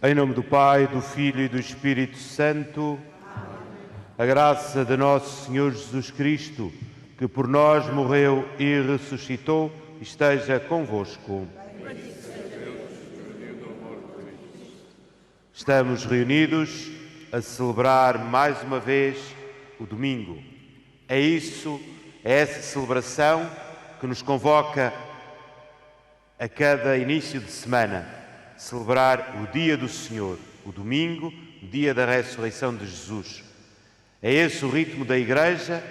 Em nome do Pai, do Filho e do Espírito Santo. A graça de nosso Senhor Jesus Cristo, que por nós morreu e ressuscitou, esteja convosco. Estamos reunidos a celebrar mais uma vez o domingo. É essa celebração que nos convoca a cada início de semana, celebrar o dia do Senhor, o domingo, o dia da ressurreição de Jesus. É esse o ritmo da Igreja,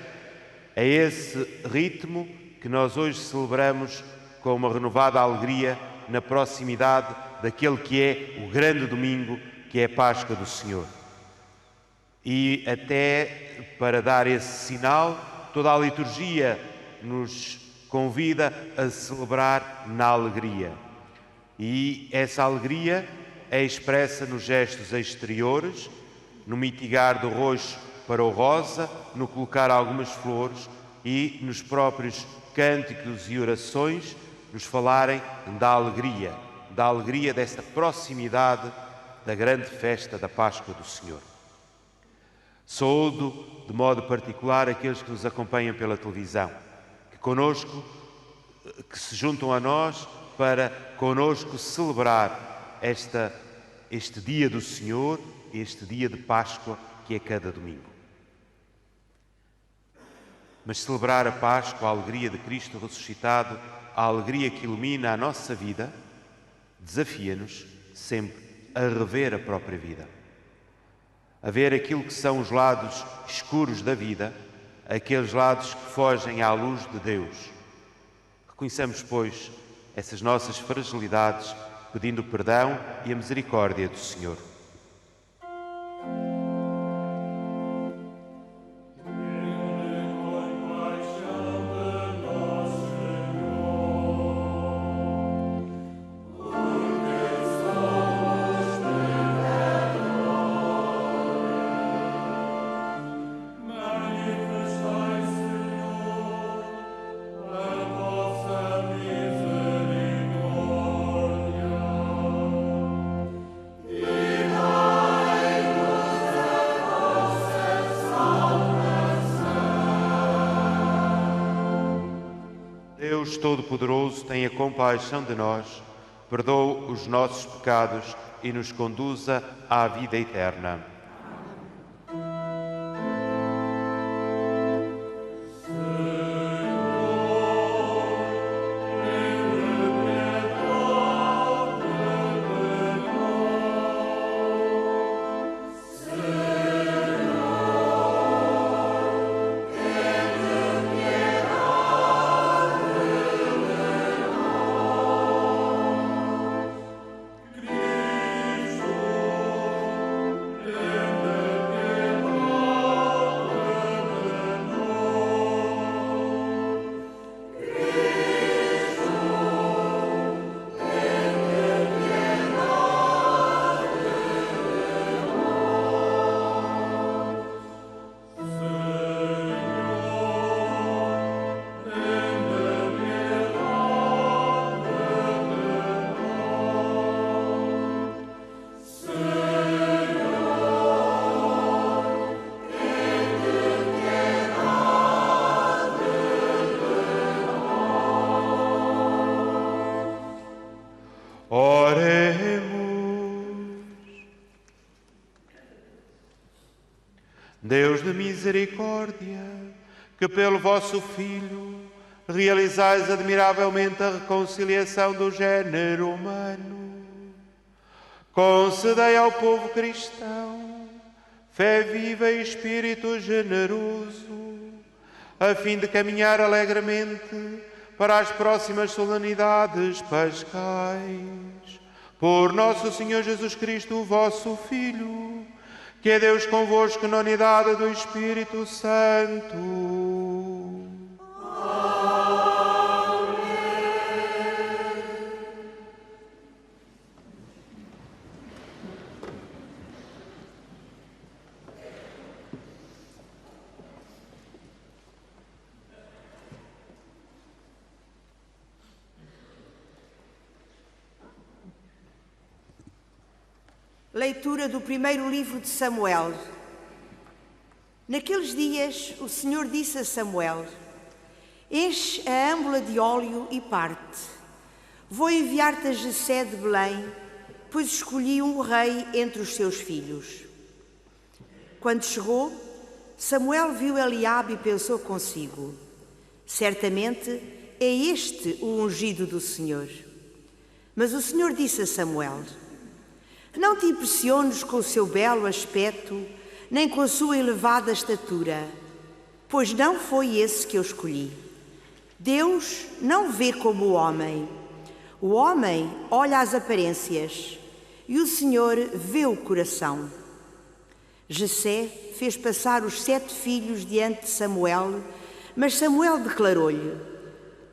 é esse ritmo que nós hoje celebramos com uma renovada alegria na proximidade daquele que é o grande domingo, que é a Páscoa do Senhor. E até para dar esse sinal, toda a liturgia nos convida a celebrar na alegria. E essa alegria é expressa nos gestos exteriores, no mitigar do roxo para o rosa, no colocar algumas flores e nos próprios cânticos e orações nos falarem da alegria desta proximidade da grande festa da Páscoa do Senhor. Saúdo de modo particular aqueles que nos acompanham pela televisão, que se juntam a nós para conosco celebrar este dia do Senhor, este dia de Páscoa que é cada domingo. Mas celebrar a Páscoa, a alegria de Cristo ressuscitado, a alegria que ilumina a nossa vida, desafia-nos sempre a rever a própria vida. A ver aquilo que são os lados escuros da vida, aqueles lados que fogem à luz de Deus. Reconheçamos, pois, essas nossas fragilidades, pedindo perdão e a misericórdia do Senhor. Deus Todo-Poderoso, tenha compaixão de nós, perdoe os nossos pecados e nos conduza à vida eterna. Deus de misericórdia, que pelo vosso Filho realizais admiravelmente a reconciliação do género humano, concedei ao povo cristão fé viva e espírito generoso, a fim de caminhar alegremente para as próximas solenidades pascais. Por nosso Senhor Jesus Cristo, o vosso Filho, que é Deus convosco na unidade do Espírito Santo. Leitura do primeiro livro de Samuel. Naqueles dias, o Senhor disse a Samuel: enche a âmbula de óleo e parte. Vou enviar-te a Jessé de Belém, pois escolhi um rei entre os seus filhos. Quando chegou, Samuel viu Eliabe e pensou consigo: certamente é este o ungido do Senhor. Mas o Senhor disse a Samuel: não te impressiones com o seu belo aspecto, nem com a sua elevada estatura, pois não foi esse que eu escolhi. Deus não vê como o homem. O homem olha as aparências e o Senhor vê o coração. Jessé fez passar os 7 filhos diante de Samuel, mas Samuel declarou-lhe: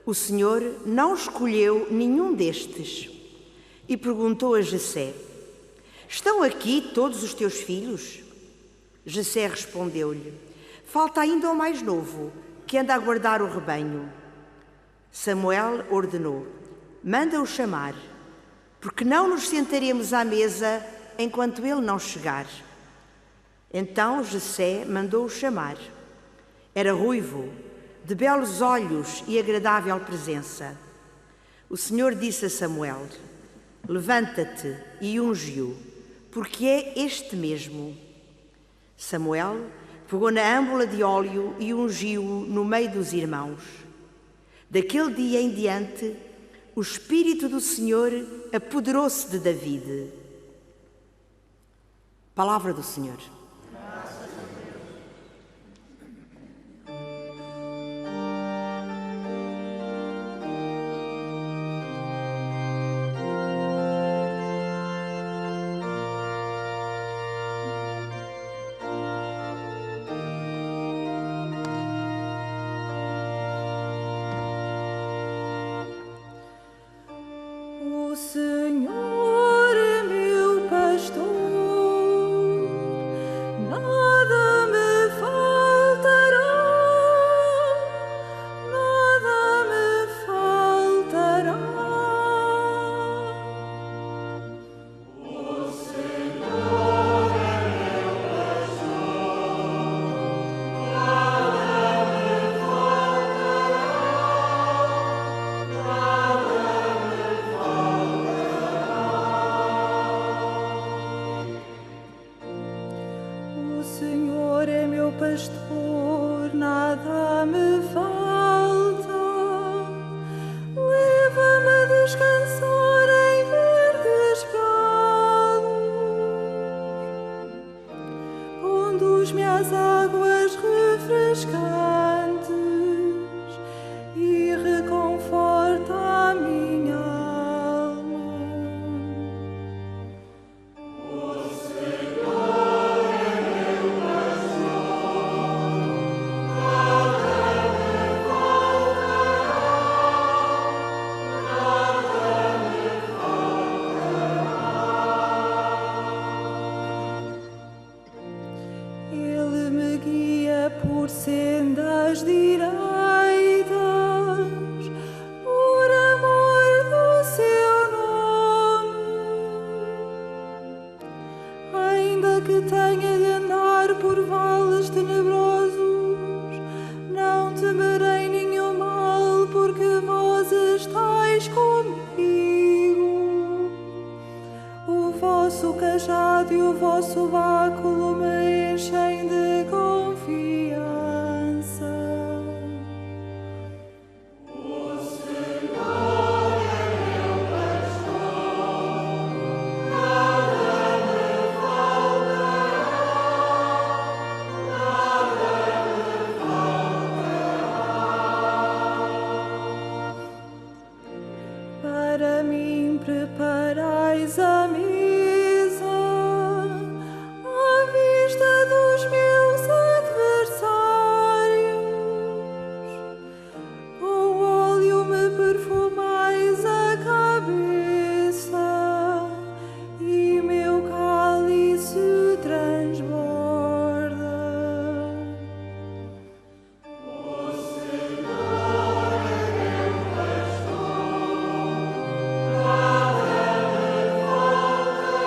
o Senhor não escolheu nenhum destes. E perguntou a Jessé: estão aqui todos os teus filhos? Jessé respondeu-lhe: falta ainda o mais novo, que anda a guardar o rebanho. Samuel ordenou: manda-o chamar, porque não nos sentaremos à mesa enquanto ele não chegar. Então Jessé mandou-o chamar. Era ruivo, de belos olhos e agradável presença. O Senhor disse a Samuel: levanta-te e unge-o, porque é este mesmo. Samuel pegou na âmbula de óleo e ungiu-o no meio dos irmãos. Daquele dia em diante, o Espírito do Senhor apoderou-se de David. Palavra do Senhor. O Senhor é meu pastor, nada me faltará, nada me faltará. O Senhor é meu pastor, nada me faltará, O Senhor é meu pastor, nada me falta. Leva-me a descansar em verdes prados, conduz-me às águas refrescantes e reconforta a minha alma. Ele me guia por sendas direitas, por amor do seu nome. Ainda que tenha de andar por vales tenebrosos, não temerei nenhum mal, porque vós estáis comigo. O vosso cajado e o vosso báculo me enchem de confiança. O Senhor é meu pastor, nada me faltará, nada me faltará. Para mim preparais a mesa, à vista dos meus adversários. Com óleo me perfumais a cabeça, e meu cálice transborda. O Senhor é meu pastor, nada me faltará.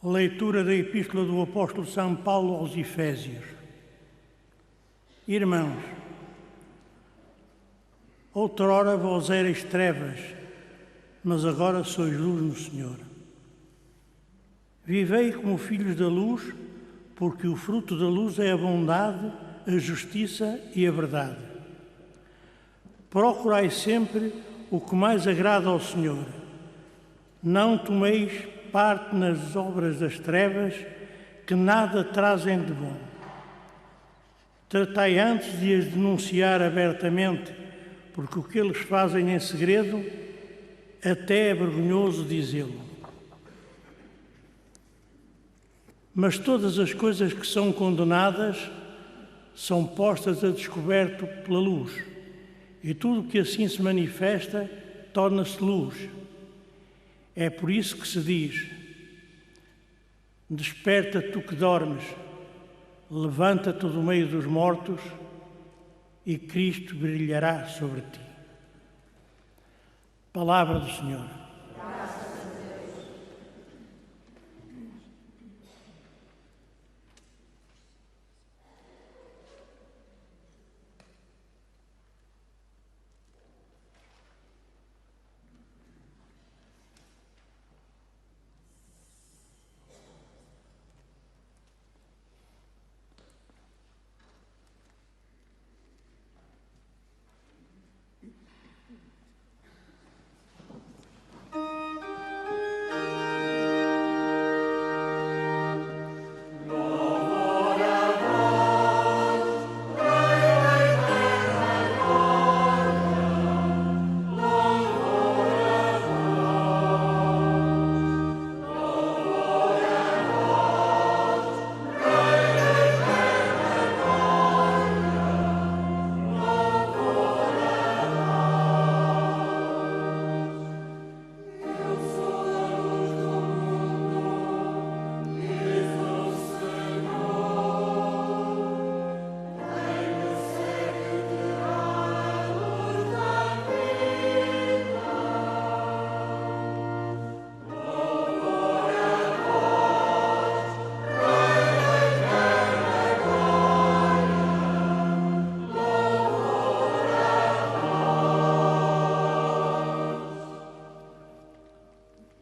Leitura da Epístola do Apóstolo São Paulo aos Efésios. Irmãos, outrora vós erais trevas, mas agora sois luz no Senhor. Vivei como filhos da luz, porque o fruto da luz é a bondade, a justiça e a verdade. Procurai sempre o que mais agrada ao Senhor. Não tomeis parte nas obras das trevas, que nada trazem de bom. Tratai antes de as denunciar abertamente, porque o que eles fazem em segredo até é vergonhoso dizê-lo. Mas todas as coisas que são condenadas são postas a descoberto pela luz, e tudo o que assim se manifesta torna-se luz. É por isso que se diz: desperta tu que dormes, levanta-te do meio dos mortos e Cristo brilhará sobre ti. Palavra do Senhor.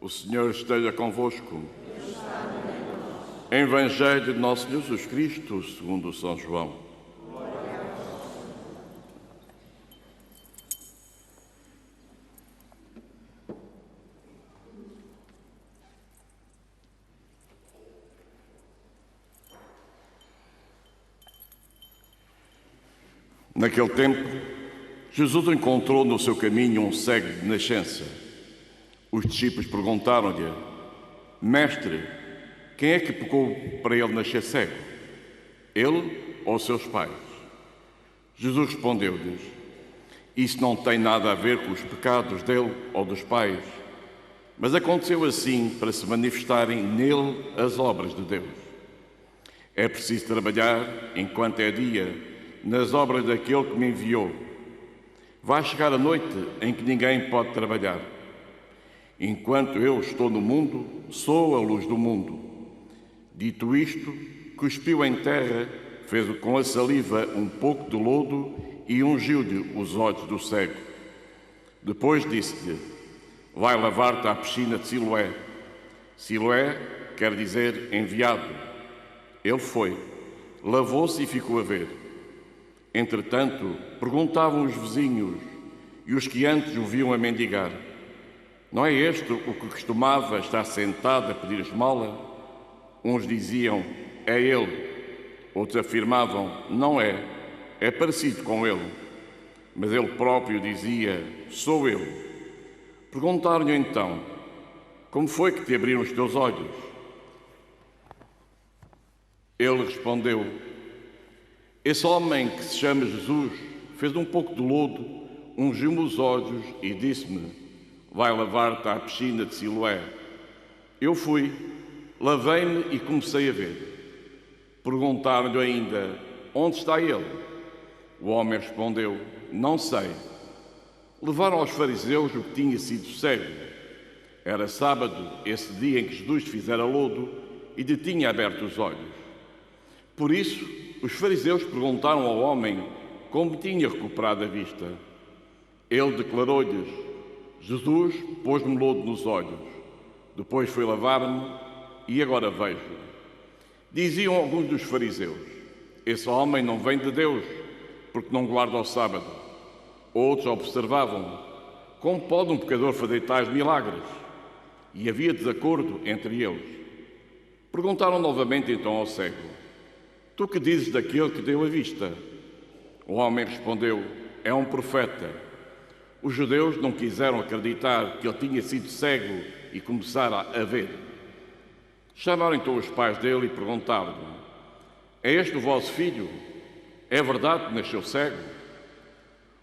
O Senhor esteja convosco. Evangelho de Nosso Senhor Jesus Cristo, segundo São João. Naquele tempo, Jesus encontrou no seu caminho um cego de nascença. Os discípulos perguntaram-lhe: Mestre, quem é que pecou para ele nascer cego? Ele ou seus pais? Jesus respondeu-lhes: Isso não tem nada a ver com os pecados dele ou dos pais, mas aconteceu assim para se manifestarem nele as obras de Deus. É preciso trabalhar enquanto é dia nas obras daquele que me enviou. Vai chegar a noite em que ninguém pode trabalhar. Enquanto eu estou no mundo, sou a luz do mundo. Dito isto, cuspiu em terra, fez com a saliva um pouco de lodo e ungiu-lhe os olhos do cego. Depois disse-lhe: Vai lavar-te à piscina de Siloé. Siloé quer dizer enviado. Ele foi, lavou-se e ficou a ver. Entretanto, perguntavam os vizinhos e os que antes o viam a mendigar: Não é este o que costumava estar sentado a pedir esmola? Uns diziam: É ele. Outros afirmavam: Não é, é parecido com ele. Mas ele próprio dizia: Sou eu. Perguntaram-lhe então: Como foi que te abriram os teus olhos? Ele respondeu: Esse homem que se chama Jesus fez um pouco de lodo, ungiu-me os olhos e disse-me: Vai lavar-te à piscina de Siloé. Eu fui, lavei-me e comecei a ver. Perguntaram-lhe ainda: Onde está ele? O homem respondeu: Não sei. Levaram aos fariseus o que tinha sido cego. Era sábado, esse dia em que Jesus fizera lodo, e lhe tinha aberto os olhos. Por isso, os fariseus perguntaram ao homem como tinha recuperado a vista. Ele declarou-lhes: Jesus pôs-me lodo nos olhos, depois foi lavar-me e agora vejo. Diziam alguns dos fariseus: esse homem não vem de Deus, porque não guarda o sábado. Outros observavam: como pode um pecador fazer tais milagres? E havia desacordo entre eles. Perguntaram novamente então ao cego: tu que dizes daquele que deu a vista? O homem respondeu: é um profeta. Os judeus não quiseram acreditar que ele tinha sido cego e começaram a ver. Chamaram então os pais dele e perguntaram-lhe: é este o vosso filho? É verdade que nasceu cego?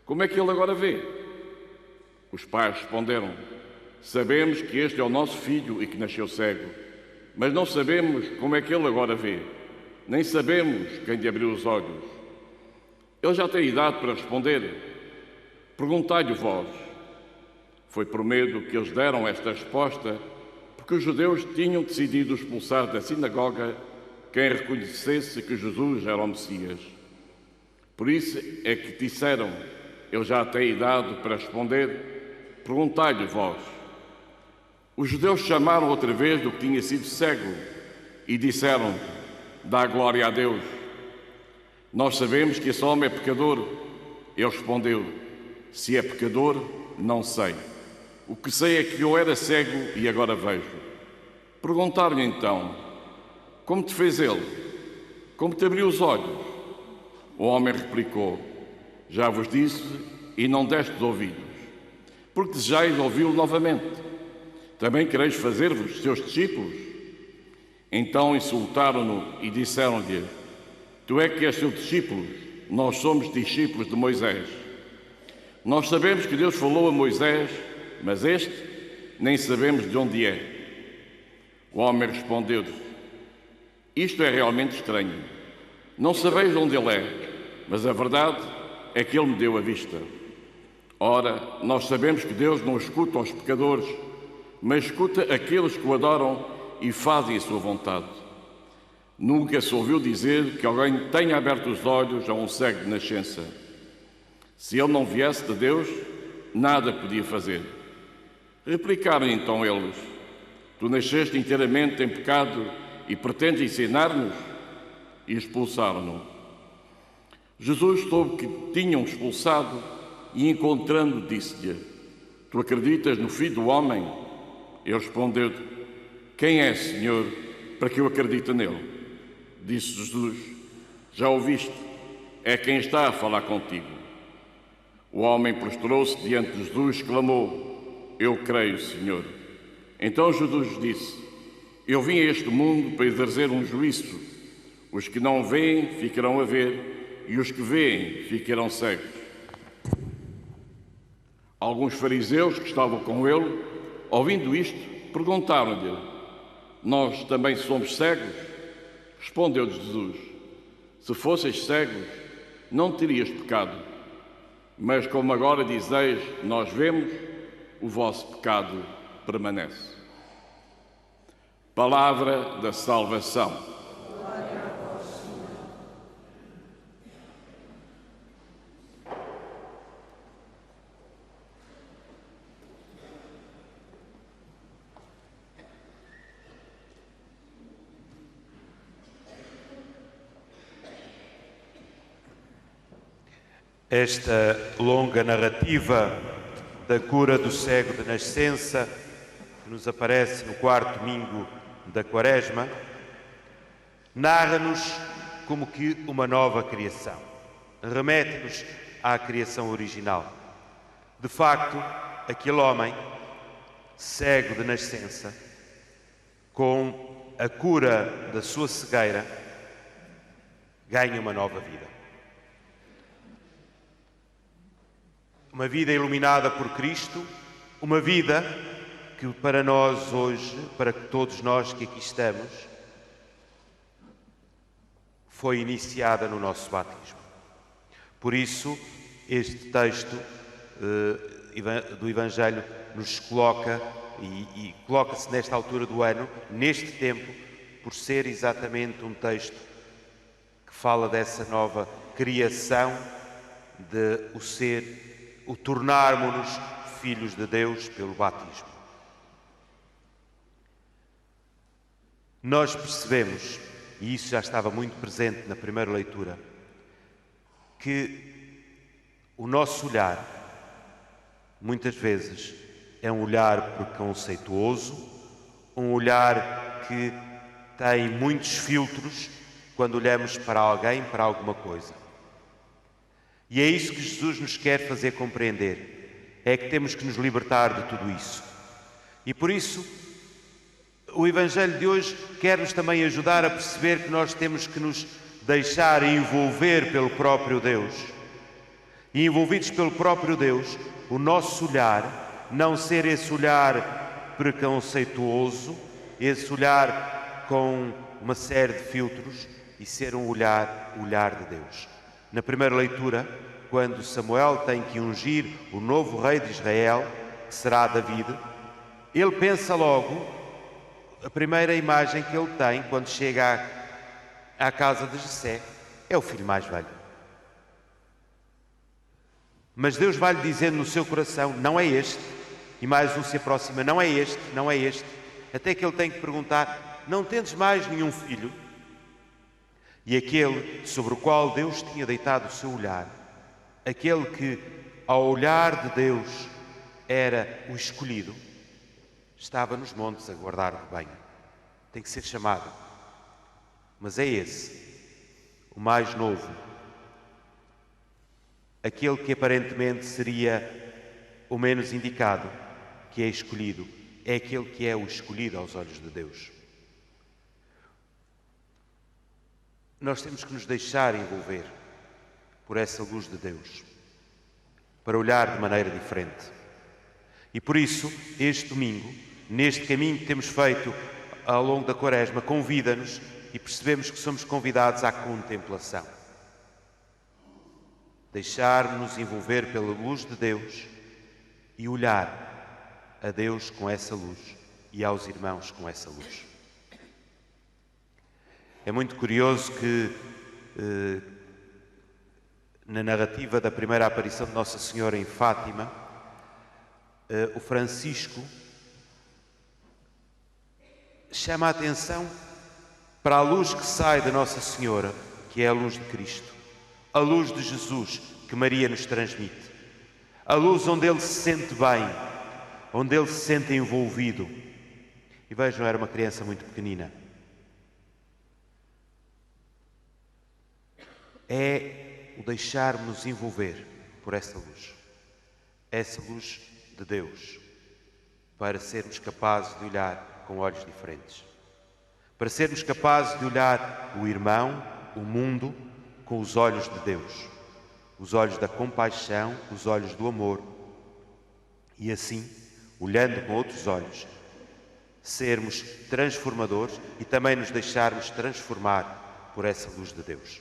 Como é que ele agora vê? Os pais responderam: sabemos que este é o nosso filho e que nasceu cego, mas não sabemos como é que ele agora vê, nem sabemos quem lhe abriu os olhos. Ele já tem idade para responder. Perguntai-lhe vós. Foi por medo que eles deram esta resposta, porque os judeus tinham decidido expulsar da sinagoga quem reconhecesse que Jesus era o Messias. Por isso é que disseram: ele já tem idade para responder. Perguntai-lhe vós. Os judeus chamaram outra vez do que tinha sido cego e disseram: dá glória a Deus. Nós sabemos que esse homem é pecador. Ele respondeu: se é pecador, não sei. O que sei é que eu era cego e agora vejo. Perguntaram-lhe então: como te fez ele? Como te abriu os olhos? O homem replicou: já vos disse e não destes ouvidos, porque desejais ouvi-lo novamente. Também quereis fazer-vos seus discípulos? Então insultaram-no e disseram-lhe: tu é que és seu discípulo, nós somos discípulos de Moisés. Nós sabemos que Deus falou a Moisés, mas este nem sabemos de onde é. O homem respondeu-lhe: isto é realmente estranho. Não sabeis de onde ele é, mas a verdade é que ele me deu a vista. Ora, nós sabemos que Deus não escuta os pecadores, mas escuta aqueles que o adoram e fazem a sua vontade. Nunca se ouviu dizer que alguém tenha aberto os olhos a um cego de nascença. Se ele não viesse de Deus, nada podia fazer. Replicaram então eles: tu nasceste inteiramente em pecado e pretendes ensinar-nos? E expulsaram-no. Jesus soube que tinham expulsado e, encontrando, disse-lhe: tu acreditas no Filho do Homem? Ele respondeu: quem é, Senhor, para que eu acredite nele? Disse Jesus: já ouviste, é quem está a falar contigo. O homem prostrou-se diante de Jesus e clamou: eu creio, Senhor. Então Jesus disse: eu vim a este mundo para exercer um juízo. Os que não veem ficarão a ver, e os que veem ficarão cegos. Alguns fariseus que estavam com ele, ouvindo isto, perguntaram-lhe: nós também somos cegos? Respondeu-lhes Jesus: se fosseis cegos, não terias pecado. Mas como agora dizeis, nós vemos, o vosso pecado permanece. Palavra da salvação. Esta longa narrativa da cura do cego de nascença, que nos aparece no quarto domingo da Quaresma, narra-nos como que uma nova criação. Remete-nos à criação original. De facto, aquele homem, cego de nascença, com a cura da sua cegueira, ganha uma nova vida. Uma vida iluminada por Cristo, uma vida que para nós hoje, para todos nós que aqui estamos, foi iniciada no nosso batismo. Por isso, este texto do Evangelho nos coloca e coloca-se nesta altura do ano, neste tempo, por ser exatamente um texto que fala dessa nova criação, de o tornarmos-nos filhos de Deus pelo batismo. Nós percebemos, e isso já estava muito presente na primeira leitura, que o nosso olhar, muitas vezes, é um olhar preconceituoso, um olhar que tem muitos filtros quando olhamos para alguém, para alguma coisa. E é isso que Jesus nos quer fazer compreender, é que temos que nos libertar de tudo isso. E por isso, o Evangelho de hoje quer-nos também ajudar a perceber que nós temos que nos deixar envolver pelo próprio Deus. E envolvidos pelo próprio Deus, o nosso olhar não ser esse olhar preconceituoso, esse olhar com uma série de filtros, e ser um olhar de Deus. Na primeira leitura, quando Samuel tem que ungir o novo rei de Israel, que será David, ele pensa logo, a primeira imagem que ele tem quando chega à casa de Jessé é o filho mais velho. Mas Deus vai-lhe dizendo no seu coração, não é este, e mais um se aproxima, não é este, não é este, até que ele tem que perguntar, não tendes mais nenhum filho? E aquele sobre o qual Deus tinha deitado o seu olhar, aquele que ao olhar de Deus era o escolhido, estava nos montes a guardar o rebanho. Tem que ser chamado. Mas é esse, o mais novo, aquele que aparentemente seria o menos indicado, que é escolhido, é aquele que é o escolhido aos olhos de Deus. Nós temos que nos deixar envolver por essa luz de Deus, para olhar de maneira diferente. E por isso, este domingo, neste caminho que temos feito ao longo da Quaresma, convida-nos e percebemos que somos convidados à contemplação. Deixar-nos envolver pela luz de Deus e olhar a Deus com essa luz e aos irmãos com essa luz. É muito curioso que na narrativa da primeira aparição de Nossa Senhora em Fátima, o Francisco chama a atenção para a luz que sai da Nossa Senhora, que é a luz de Cristo, a luz de Jesus que Maria nos transmite, a luz onde Ele se sente bem, onde Ele se sente envolvido. E vejam, era uma criança muito pequenina. É o deixarmos envolver por essa luz de Deus, para sermos capazes de olhar com olhos diferentes, para sermos capazes de olhar o irmão, o mundo, com os olhos de Deus, os olhos da compaixão, os olhos do amor, e assim, olhando com outros olhos, sermos transformadores e também nos deixarmos transformar por essa luz de Deus.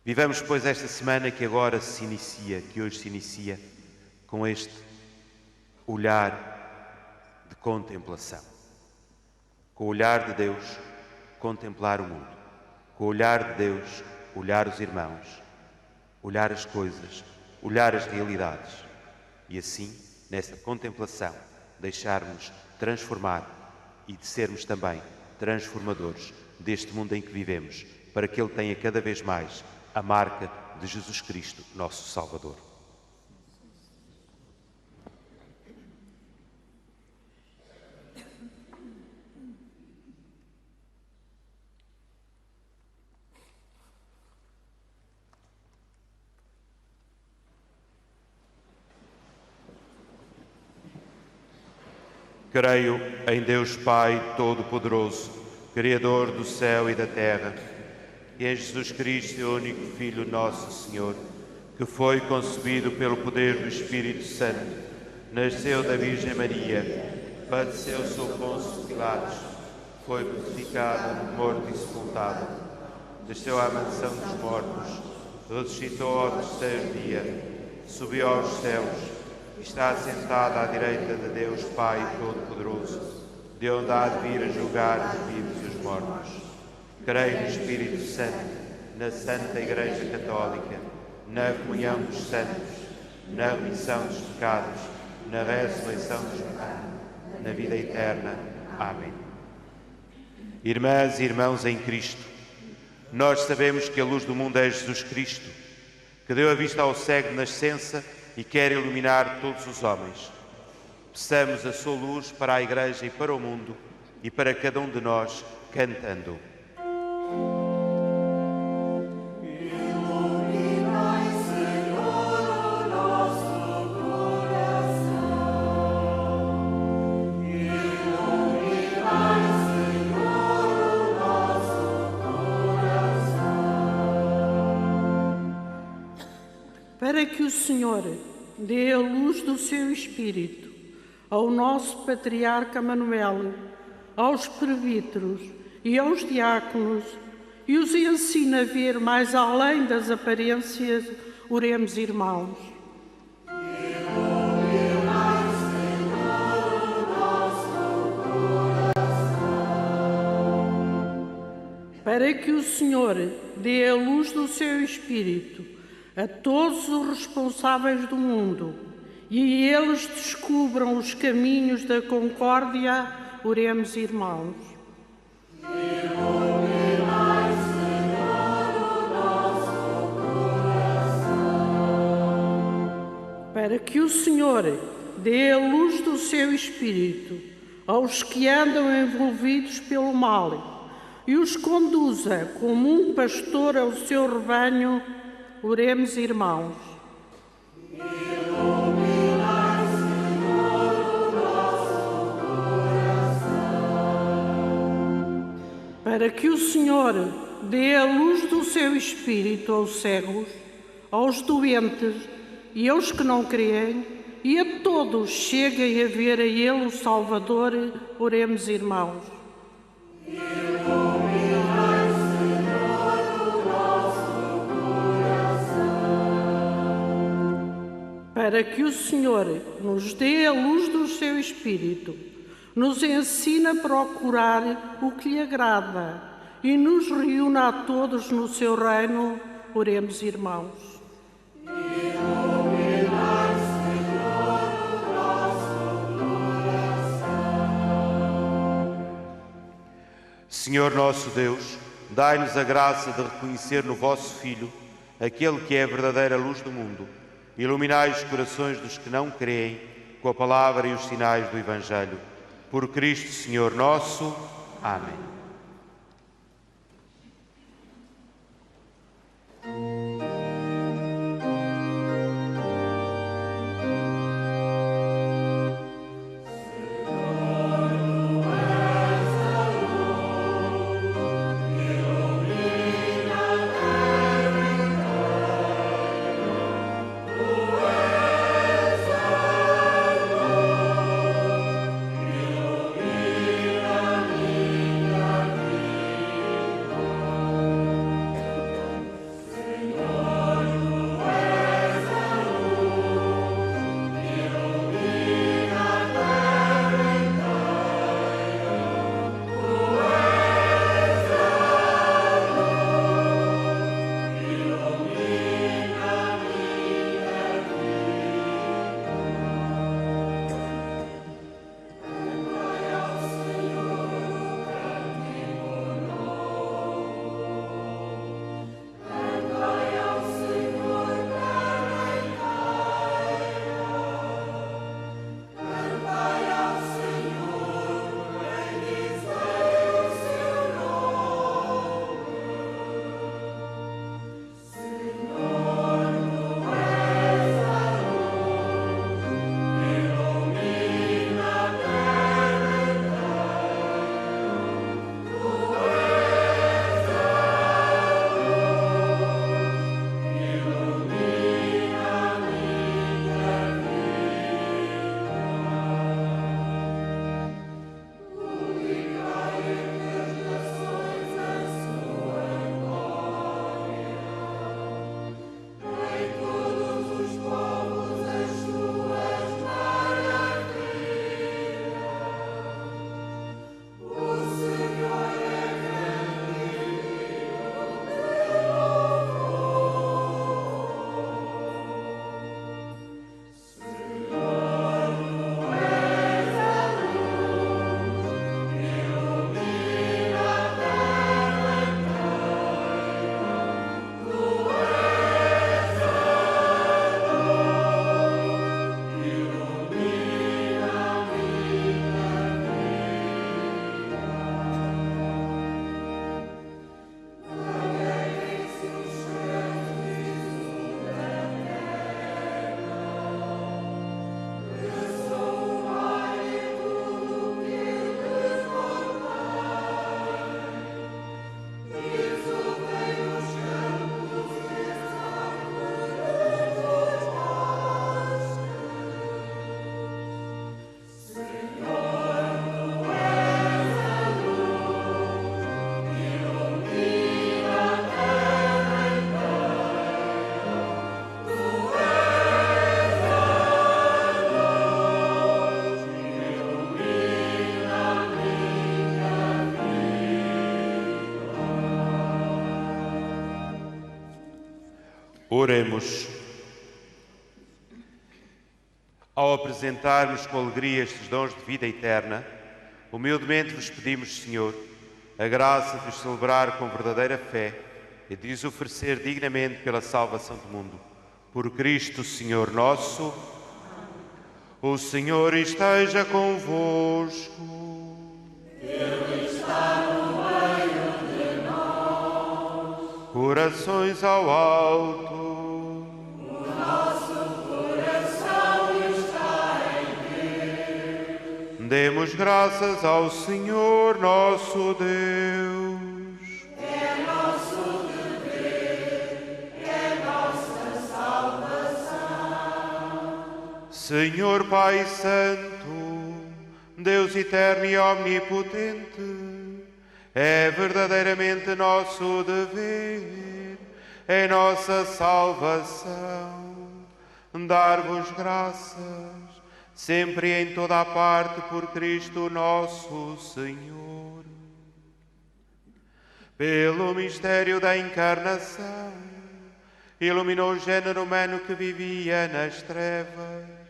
Vivamos, pois, esta semana que agora se inicia, que hoje se inicia, com este olhar de contemplação. Com o olhar de Deus, contemplar o mundo. Com o olhar de Deus, olhar os irmãos, olhar as coisas, olhar as realidades. E assim, nessa contemplação, deixarmos transformar e de sermos também transformadores deste mundo em que vivemos, para que ele tenha cada vez mais a marca de Jesus Cristo, nosso Salvador. Creio em Deus Pai Todo-Poderoso, Criador do céu e da terra, e em Jesus Cristo, seu único Filho, nosso Senhor, que foi concebido pelo poder do Espírito Santo, nasceu da Virgem Maria, padeceu sob Pôncio Pilatos, foi crucificado, morto e sepultado, desceu à mansão dos mortos, ressuscitou ao terceiro dia, subiu aos céus, está assentado à direita de Deus Pai Todo-Poderoso, de onde há de vir a julgar os vivos e os mortos. Creio no Espírito Santo, na Santa Igreja Católica, na comunhão dos santos, na remissão dos pecados, na ressurreição dos mortos, na vida eterna. Amém. Irmãs e irmãos em Cristo, nós sabemos que a luz do mundo é Jesus Cristo, que deu a vista ao cego de nascença e quer iluminar todos os homens. Peçamos a sua luz para a Igreja e para o mundo e para cada um de nós, cantando. Para que o Senhor dê a luz do seu Espírito ao nosso patriarca Manuel, aos presbíteros e aos diáconos, e os ensine a ver mais além das aparências, oremos, irmãos. Para que o Senhor dê a luz do seu Espírito a todos os responsáveis do mundo e eles descubram os caminhos da concórdia, oremos, irmãos. Para que o Senhor dê a luz do seu Espírito aos que andam envolvidos pelo mal e os conduza como um pastor ao seu rebanho, oremos, irmãos. Para que o Senhor dê a luz do seu Espírito aos cegos, aos doentes e aos que não creem, e a todos cheguem a ver a Ele o Salvador, oremos, irmãos. Para que o Senhor nos dê a luz do seu Espírito, nos ensine a procurar o que lhe agrada e nos reúna a todos no seu reino, oremos, irmãos. Senhor nosso Deus, dai-nos a graça de reconhecer no vosso Filho aquele que é a verdadeira luz do mundo. Iluminai os corações dos que não creem com a palavra e os sinais do Evangelho. Por Cristo, Senhor nosso. Amém. Oremos. Ao apresentarmos com alegria estes dons de vida eterna, humildemente vos pedimos, Senhor, a graça de os celebrar com verdadeira fé e de os oferecer dignamente pela salvação do mundo. Por Cristo, Senhor nosso. O Senhor esteja convosco. Ele está no meio de nós. Corações ao alto. O nosso coração está em Deus. Demos graças ao Senhor nosso Deus. É nosso dever, é nossa salvação. Senhor Pai Santo, Deus eterno e omnipotente, é verdadeiramente nosso dever, é nossa salvação, dar-vos graças, sempre e em toda a parte, por Cristo nosso Senhor. Pelo mistério da encarnação, iluminou o género humano que vivia nas trevas,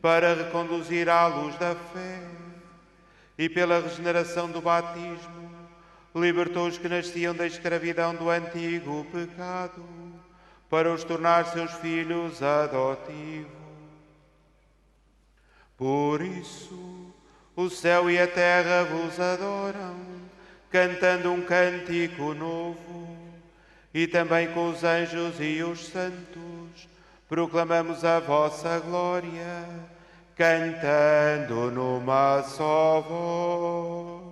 para reconduzir à luz da fé, e pela regeneração do batismo, libertou os que nasciam da escravidão do antigo pecado, para os tornar seus filhos adotivos. Por isso, o céu e a terra vos adoram, cantando um cântico novo, e também com os anjos e os santos proclamamos a vossa glória, cantando numa só voz.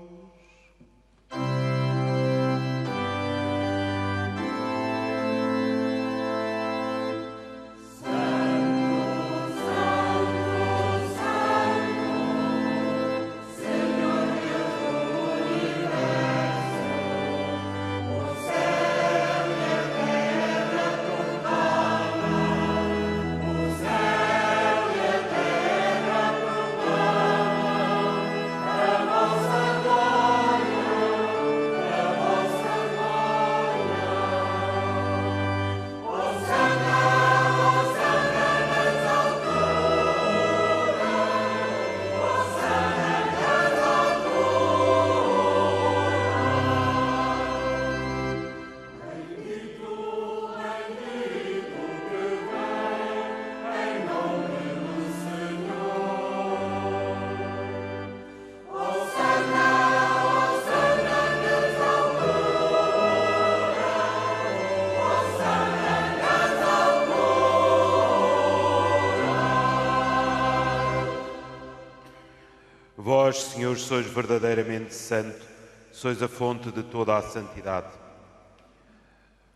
Vós, Senhor, sois verdadeiramente santo, sois a fonte de toda a santidade.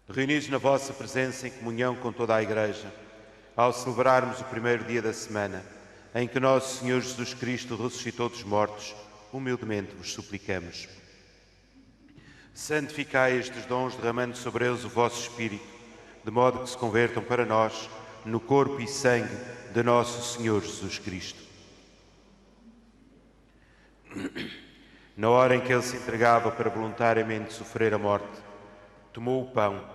Reunidos na vossa presença em comunhão com toda a Igreja, ao celebrarmos o primeiro dia da semana, em que nosso Senhor Jesus Cristo ressuscitou dos mortos, humildemente vos suplicamos. Santificai estes dons, derramando sobre eles o vosso Espírito, de modo que se convertam para nós no corpo e sangue de nosso Senhor Jesus Cristo. Na hora em que ele se entregava para voluntariamente sofrer a morte, tomou o pão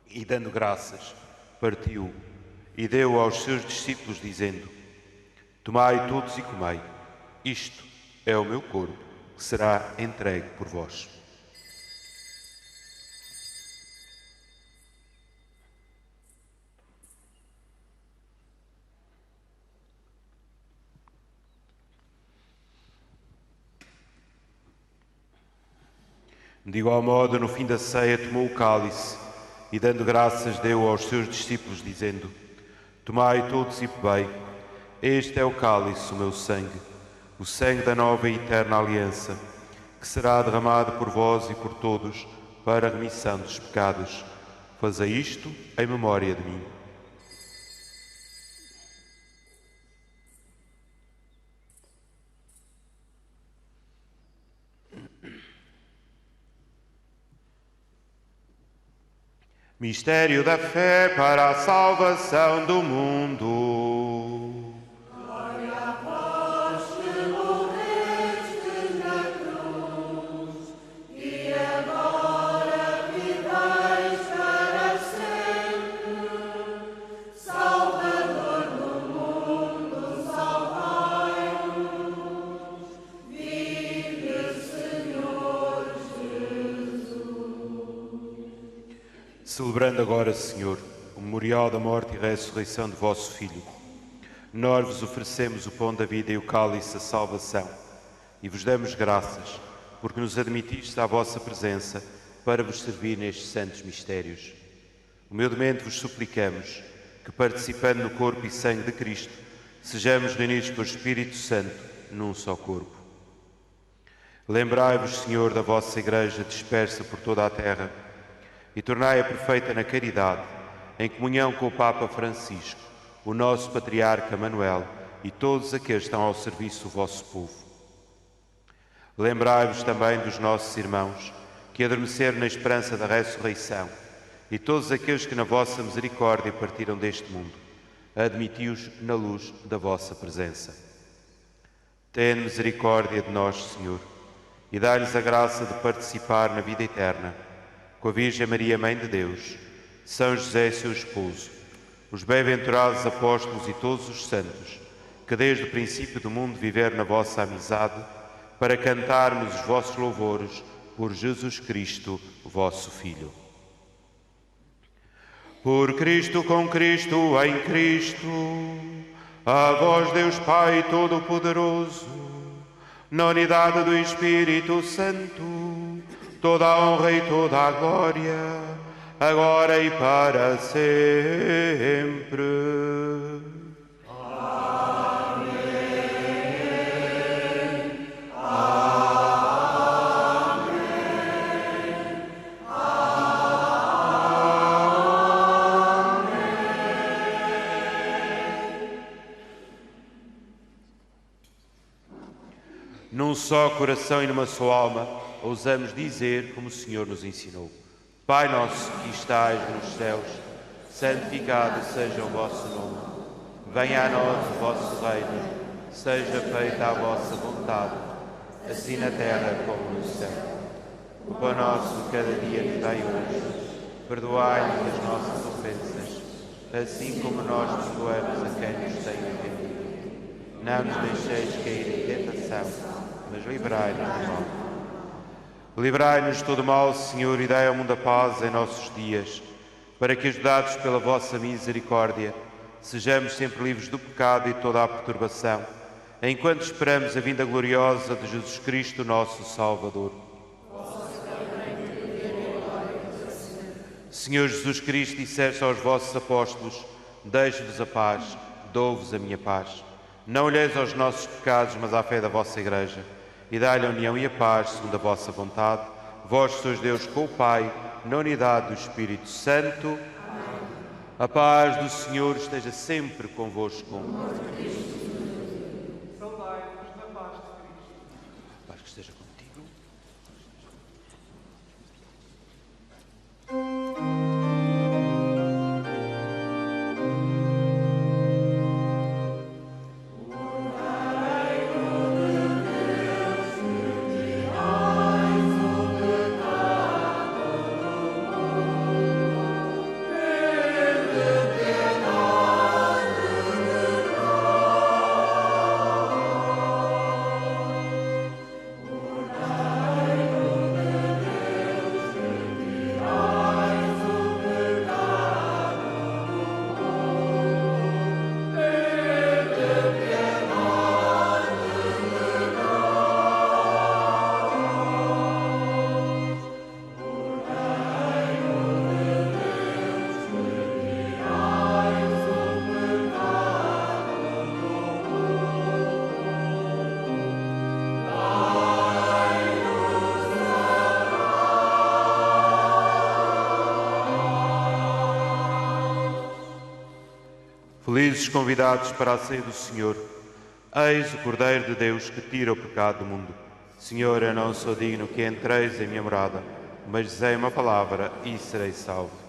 e, dando graças, partiu e deu aos seus discípulos, dizendo: Tomai todos e comei, isto é o meu corpo, que será entregue por vós. De igual modo, no fim da ceia, tomou o cálice e, dando graças, deu aos seus discípulos, dizendo: Tomai todos e bebei, este é o cálice, o meu sangue, o sangue da nova e eterna aliança, que será derramado por vós e por todos para a remissão dos pecados. Fazei isto em memória de mim. Mistério da fé para a salvação do mundo. Glória a vós que morrestes na cruz, e agora viveis para sempre Celebrando agora, Senhor, o memorial da morte e ressurreição de vosso Filho, nós vos oferecemos o pão da vida e o cálice da salvação e vos damos graças porque nos admitistes à vossa presença para vos servir nestes santos mistérios. Humildemente vos suplicamos que, participando no corpo e sangue de Cristo, sejamos reunidos pelo Espírito Santo num só corpo. Lembrai-vos, Senhor, da vossa Igreja dispersa por toda a terra e tornai-a perfeita na caridade, em comunhão com o Papa Francisco, o nosso Patriarca Manuel e todos aqueles que estão ao serviço do vosso povo. Lembrai-vos também dos nossos irmãos que adormeceram na esperança da ressurreição e todos aqueles que na vossa misericórdia partiram deste mundo. Admiti-os na luz da vossa presença. Tende misericórdia de nós, Senhor, e dai-lhes a graça de participar na vida eterna, com a Virgem Maria, Mãe de Deus, São José, seu esposo, os bem-aventurados apóstolos e todos os santos, que desde o princípio do mundo viveram na vossa amizade, para cantarmos os vossos louvores por Jesus Cristo, vosso Filho. Por Cristo, com Cristo, em Cristo, a vós, Deus Pai Todo-Poderoso, na unidade do Espírito Santo, toda a honra e toda a glória, agora e para sempre. Num só coração e numa só alma, ousamos dizer como o Senhor nos ensinou. Pai nosso que estais nos céus, santificado seja o vosso nome. Venha a nós o vosso reino, seja feita a vossa vontade, assim na terra como no céu. O pão nosso de cada dia nos dai hoje. Perdoai-nos as nossas ofensas, assim como nós perdoamos a quem nos tem ofendido. Não nos deixeis cair em tentação, mas livrai-nos do mal. Livrai-nos de todo mal, Senhor, e dai ao mundo a paz em nossos dias, para que, ajudados pela vossa misericórdia, sejamos sempre livres do pecado e de toda a perturbação, enquanto esperamos a vinda gloriosa de Jesus Cristo, nosso Salvador. Senhor Jesus Cristo, disseste aos vossos apóstolos: deixo-vos a paz, dou-vos a minha paz. Não olheis aos nossos pecados, mas à fé da vossa Igreja, e dai-lhe a união e a paz, segundo a vossa vontade. Vós sois Deus com o Pai, na unidade do Espírito Santo. Amém. A paz do Senhor esteja sempre convosco. Saudai-vos na paz de Cristo. A paz que esteja contigo. Felizes convidados para a ceia do Senhor, eis o Cordeiro de Deus que tira o pecado do mundo. Senhor, eu não sou digno que entreis em minha morada, mas dizei uma palavra e serei salvo.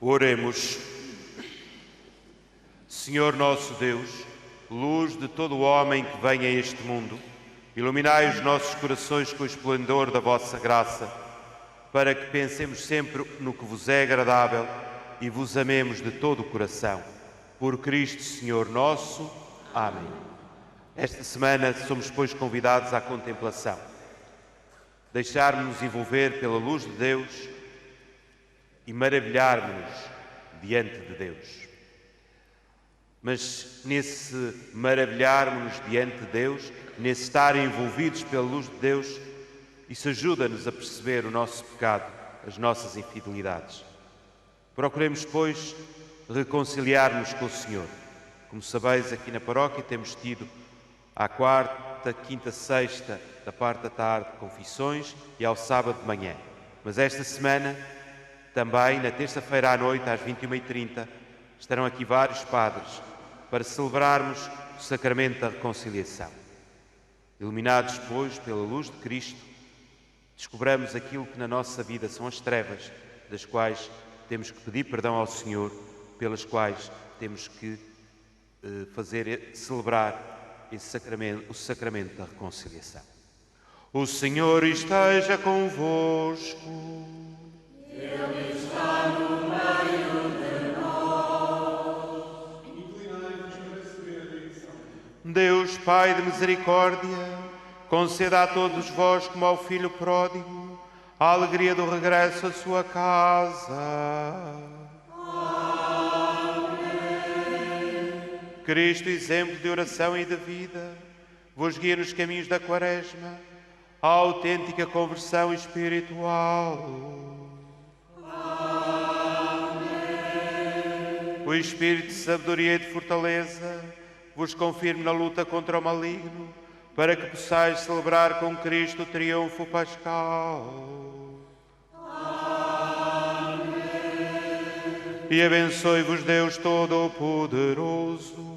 Oremos. Senhor nosso Deus, luz de todo o homem que vem a este mundo, iluminai os nossos corações com o esplendor da vossa graça, para que pensemos sempre no que vos é agradável e vos amemos de todo o coração. Por Cristo, Senhor nosso. Amém. Esta semana somos, pois, convidados à contemplação. Deixarmos-nos envolver pela luz de Deus e maravilharmos-nos diante de Deus. Mas nesse maravilharmos-nos diante de Deus, nesse estar envolvidos pela luz de Deus, isso ajuda-nos a perceber o nosso pecado, as nossas infidelidades. Procuremos, pois, reconciliar-nos com o Senhor. Como sabeis, aqui na paróquia temos tido à quarta, quinta, sexta, da parte da tarde, confissões e ao sábado de manhã. Mas esta semana, também, na terça-feira à noite, às 21h30, estarão aqui vários padres para celebrarmos o sacramento da reconciliação. Iluminados, pois, pela luz de Cristo, descobramos aquilo que na nossa vida são as trevas, das quais temos que pedir perdão ao Senhor, pelas quais temos que celebrar esse sacramento, o sacramento da reconciliação. O Senhor esteja convosco. Ele está no meio de nós. Inclinai-vos para receber a benção. Deus, Pai de misericórdia, conceda a todos vós, como ao Filho pródigo, a alegria do regresso à sua casa. Cristo, exemplo de oração e de vida, vos guia nos caminhos da Quaresma, à autêntica conversão espiritual. Amém. O Espírito de sabedoria e de fortaleza vos confirme na luta contra o maligno, para que possais celebrar com Cristo o triunfo pascal. Amém. E abençoe-vos Deus Todo-Poderoso,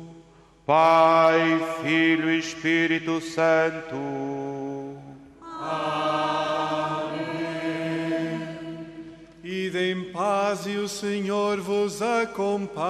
Pai, Filho e Espírito Santo. Amém. Ide em paz e o Senhor vos acompanhe.